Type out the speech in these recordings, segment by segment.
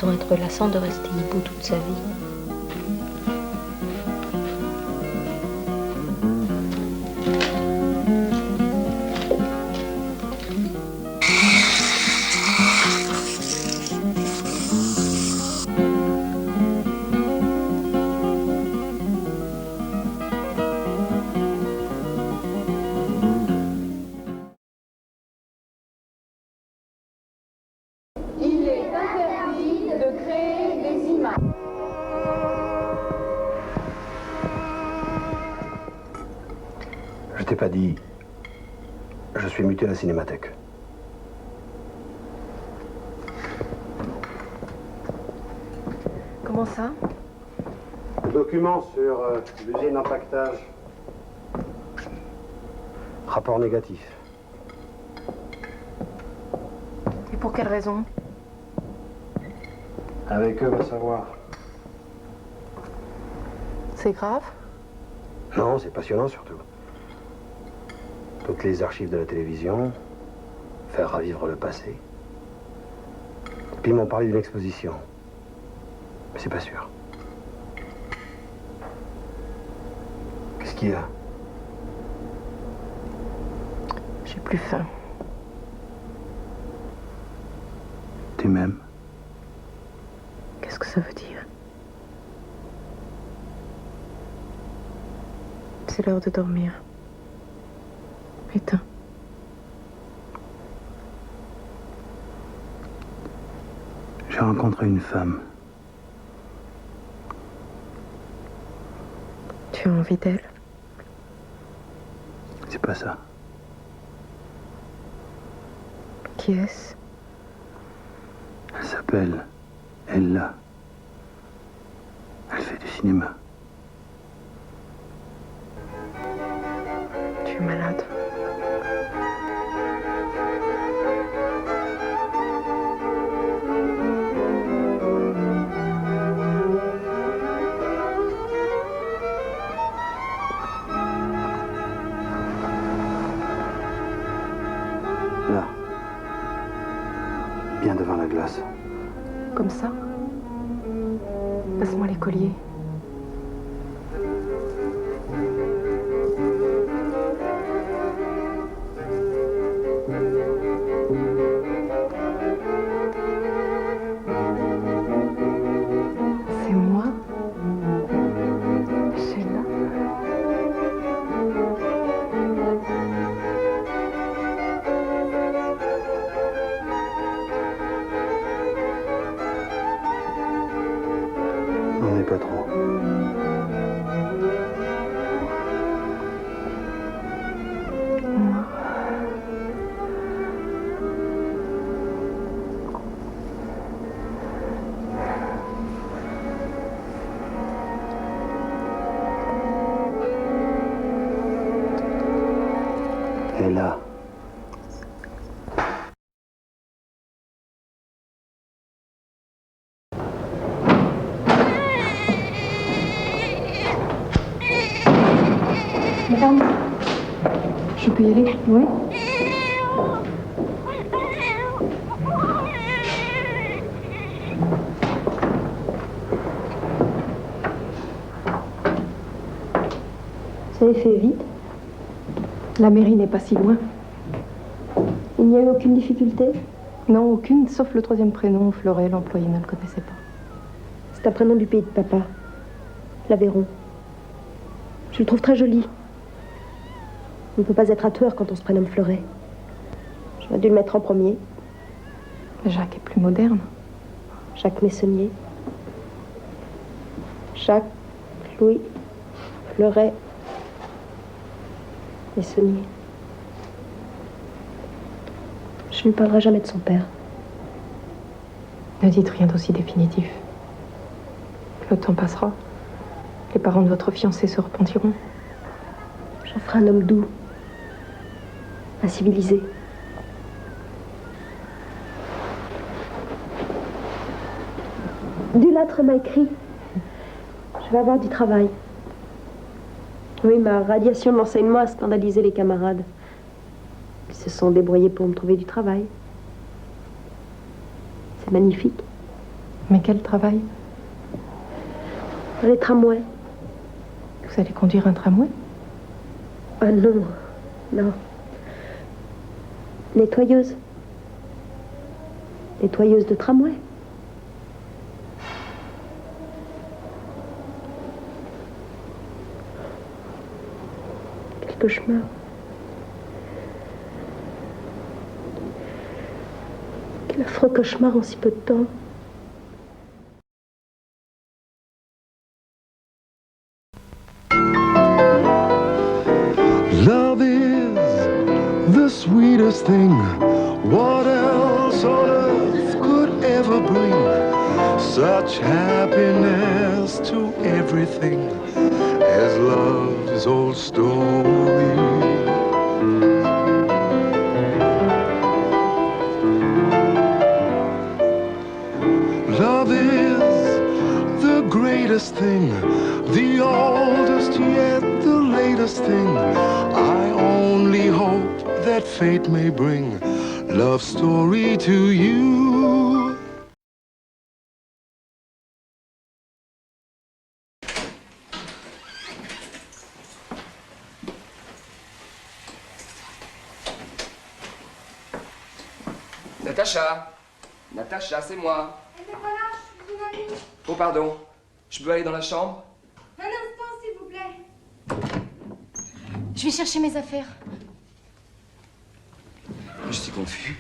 pourtant être lassant de rester hibou toute sa vie. Je t'ai pas dit. Je suis muté à la Cinémathèque. Comment ça? Document sur l'usine d'empaquetage. Rapport négatif. Et pour quelle raison? Avec eux, va savoir. C'est grave? Non, c'est passionnant surtout. Toutes les archives de la télévision, faire revivre le passé. Puis ils m'ont parlé d'une exposition. Mais c'est pas sûr. Qu'est-ce qu'il y a? J'ai plus faim. Tu m'aimes? Qu'est-ce que ça veut dire? C'est l'heure de dormir. Éteins. J'ai rencontré une femme. Tu as envie d'elle? C'est pas ça. Qui est-ce? Elle s'appelle Ella. Elle fait du cinéma. Tu es malade. Là. Bien devant la glace. Comme ça? Passe-moi les colliers. C'est moi? Celle-là? On n'est pas trop. Moi? Ella. Madame, je peux y aller? Oui. Ça est fait vite. La mairie n'est pas si loin. Il n'y a eu aucune difficulté. Non, aucune, sauf le troisième prénom. Fleuret, l'employé ne le connaissait pas. C'est un prénom du pays de papa. L'Aveyron. Je le trouve très joli. On ne peut pas être un tueur quand on se prénomme Fleuret. J'aurais dû le mettre en premier. Jacques est plus moderne. Jacques Messonnier. Jacques, Louis, Fleuret, Messonnier. Je ne lui parlerai jamais de son père. Ne dites rien d'aussi définitif. Le temps passera. Les parents de votre fiancé se repentiront. J'en ferai un homme doux, un civilisé. Dulâtre m'a écrit. Je vais avoir du travail. Oui, ma radiation de l'enseignement a scandalisé les camarades. Ils se sont débrouillés pour me trouver du travail. C'est magnifique. Mais quel travail? Les tramways. Vous allez conduire un tramway? Ah non, non. Nettoyeuse. Nettoyeuse de tramway. Quel cauchemar. Quel affreux cauchemar en si peu de temps. Love is the sweetest thing. What else on earth could ever bring such happiness to everything as love's old story? Love is the greatest thing, the oldest yet the latest thing. I only hope that fate may bring love story to you. Natacha! Natacha, c'est moi. Eh ben voilà, je suis une amie. Oh, pardon. Je peux aller dans la chambre? Un instant, s'il vous plaît. Je vais chercher mes affaires. Je suis confus.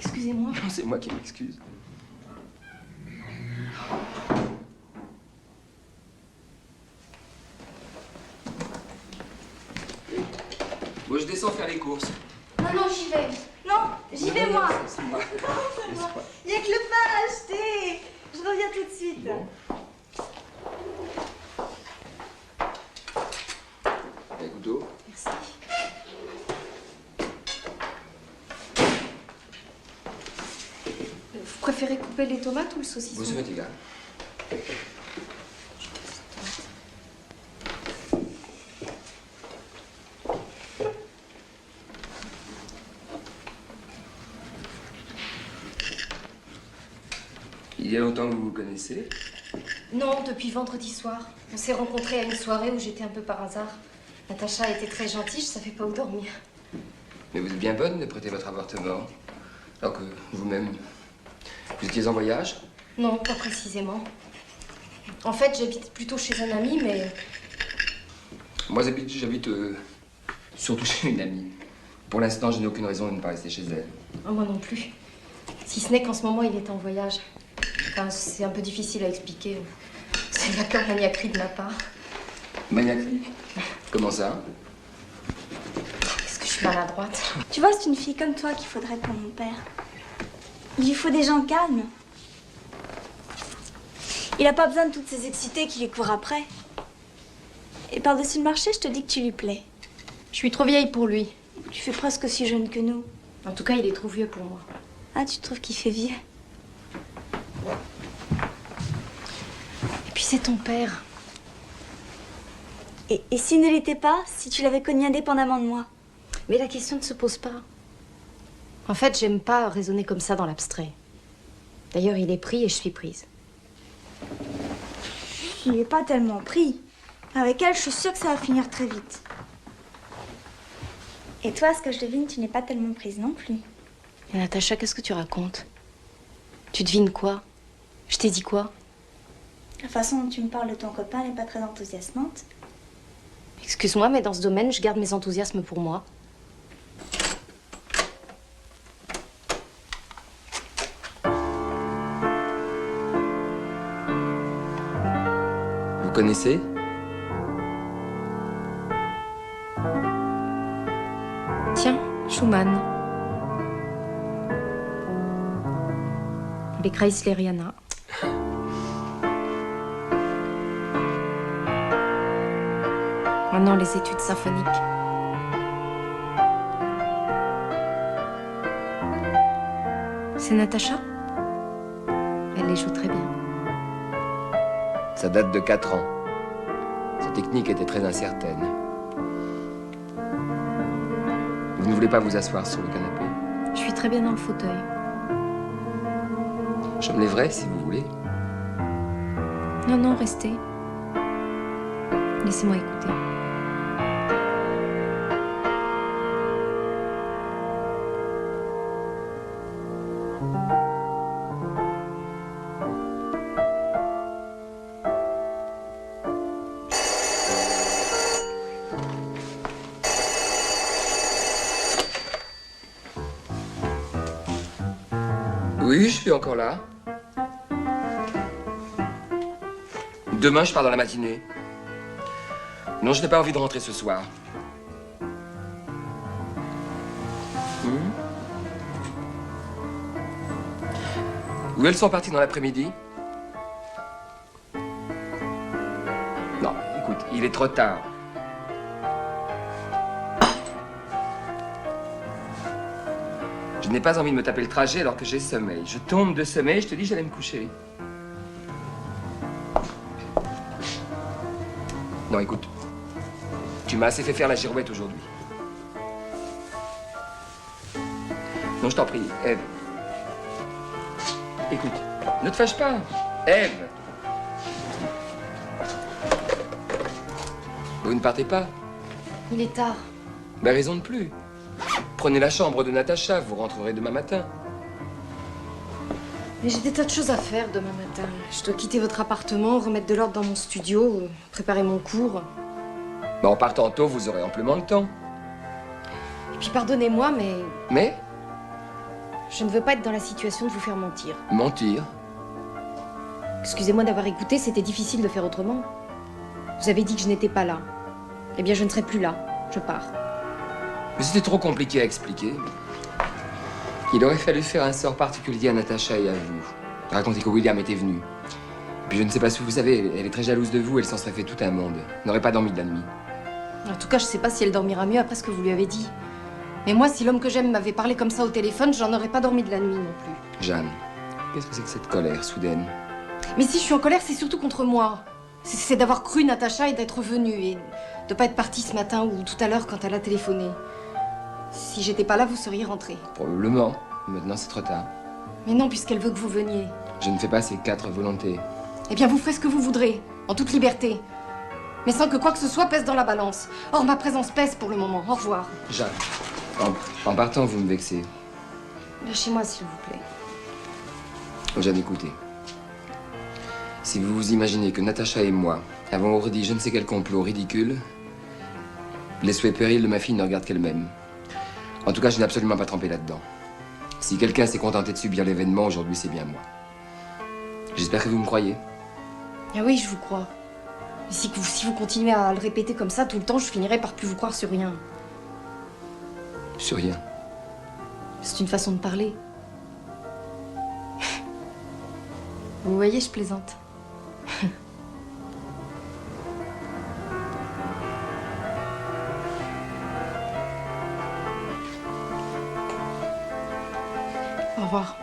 Excusez-moi. Non, c'est moi qui m'excuse. Moi, je descends faire les courses. Non, non, j'y vais. Non, j'y vais moi. C'est moi. Il n'y a que le pain à acheter. Je reviens tout de suite. Un couteau. Merci. Vous préférez couper les tomates ou le saucisson? Vous ça m'est égal. Il y a longtemps que vous vous connaissez? Non, depuis vendredi soir. On s'est rencontrés à une soirée où j'étais un peu par hasard. Natacha était très gentille, je savais pas où dormir. Mais vous êtes bien bonne de prêter votre appartement. Alors que vous-même, vous étiez en voyage? Non, pas précisément. En fait, j'habite plutôt chez un ami, mais... Moi, j'habite surtout chez une amie. Pour l'instant, je n'ai aucune raison de ne pas rester chez elle. Oh, moi non plus. Si ce n'est qu'en ce moment, il est en voyage. Enfin, c'est un peu difficile à expliquer. C'est de la pure maniaquerie de ma part. Maniaquerie? Comment ça? Est-ce que je suis maladroite? Tu vois, c'est une fille comme toi qu'il faudrait pour mon père. Il lui faut des gens calmes. Il a pas besoin de toutes ces excités qui lui courent après. Et par-dessus le marché, je te dis que tu lui plais. Je suis trop vieille pour lui. Tu fais presque aussi jeune que nous. En tout cas, il est trop vieux pour moi. Ah, tu trouves qu'il fait vieux? Et puis c'est ton père. Et s'il ne l'était pas, si tu l'avais connu indépendamment de moi? Mais la question ne se pose pas. En fait, j'aime pas raisonner comme ça dans l'abstrait. D'ailleurs, il est pris et je suis prise. Il n'est pas tellement pris. Avec elle, je suis sûre que ça va finir très vite. Et toi, ce que je devine, tu n'es pas tellement prise non plus. Et Natacha, qu'est-ce que tu racontes? Tu devines quoi? Je t'ai dit quoi? La façon dont tu me parles de ton copain n'est pas très enthousiasmante. Excuse-moi, mais dans ce domaine, je garde mes enthousiasmes pour moi. Vous connaissez? Tiens, Schumann. Les Kreisleriana. Maintenant, les études symphoniques. C'est Natacha? Elle les joue très bien. Ça date de 4 ans. Sa technique était très incertaine. Vous ne voulez pas vous asseoir sur le canapé? Je suis très bien dans le fauteuil. Je me lèverai si vous voulez. Non, non, restez. Laissez-moi écouter. Oui, je suis encore là. Demain, je pars dans la matinée. Non, je n'ai pas envie de rentrer ce soir. Où elles sont parties dans l'après-midi? Non, écoute, il est trop tard. Je n'ai pas envie de me taper le trajet alors que j'ai sommeil. Je tombe de sommeil, je te dis, j'allais me coucher. Non, écoute. Tu m'as assez fait faire la girouette aujourd'hui. Non, je t'en prie, Ève. Écoute, ne te fâche pas. Ève. Vous ne partez pas? Il est tard. Ben, raison de plus. Prenez la chambre de Natacha, vous rentrerez demain matin. Mais j'ai des tas de choses à faire demain matin. Je dois quitter votre appartement, remettre de l'ordre dans mon studio, préparer mon cours. Ben, en partant tôt, vous aurez amplement le temps. Et puis pardonnez-moi, mais Mais, je ne veux pas être dans la situation de vous faire mentir. mentir. Excusez-moi d'avoir écouté, c'était difficile de faire autrement. Vous avez dit que je n'étais pas là. Eh bien, je ne serai plus là. Je pars. Mais c'était trop compliqué à expliquer. Il aurait fallu faire un sort particulier à Natacha et à vous. Raconter que William était venu. Puis je ne sais pas si vous savez, elle est très jalouse de vous, elle s'en serait fait tout un monde. N'aurait pas dormi de la nuit. En tout cas, je sais pas si elle dormira mieux après ce que vous lui avez dit. Mais moi, si l'homme que j'aime m'avait parlé comme ça au téléphone, j'en aurais pas dormi de la nuit non plus. Jeanne, qu'est-ce que c'est que cette colère soudaine? Mais si je suis en colère, c'est surtout contre moi. C'est d'avoir cru Natacha et d'être venue et de pas être partie ce matin ou tout à l'heure quand elle a téléphoné. Si j'étais pas là, vous seriez rentré. Probablement. Maintenant, c'est trop tard. Mais non, puisqu'elle veut que vous veniez. Je ne fais pas ces 4 volontés. Eh bien, vous ferez ce que vous voudrez, en toute liberté. Mais sans que quoi que ce soit pèse dans la balance. Or, ma présence pèse pour le moment. Au revoir. Jeanne, en partant, vous me vexez. Lâchez-moi, s'il vous plaît. Jeanne, écoutez. Si vous vous imaginez que Natacha et moi avons ourdi je ne sais quel complot ridicule, les souhaits périls de ma fille ne regardent qu'elle-même. En tout cas, je n'ai absolument pas trempé là-dedans. Si quelqu'un s'est contenté de subir l'événement, aujourd'hui, c'est bien moi. J'espère que vous me croyez. Ah oui, je vous crois. Mais si vous continuez à le répéter comme ça tout le temps, je finirai par plus vous croire sur rien. Sur rien. C'est une façon de parler. Vous voyez, je plaisante. Au revoir.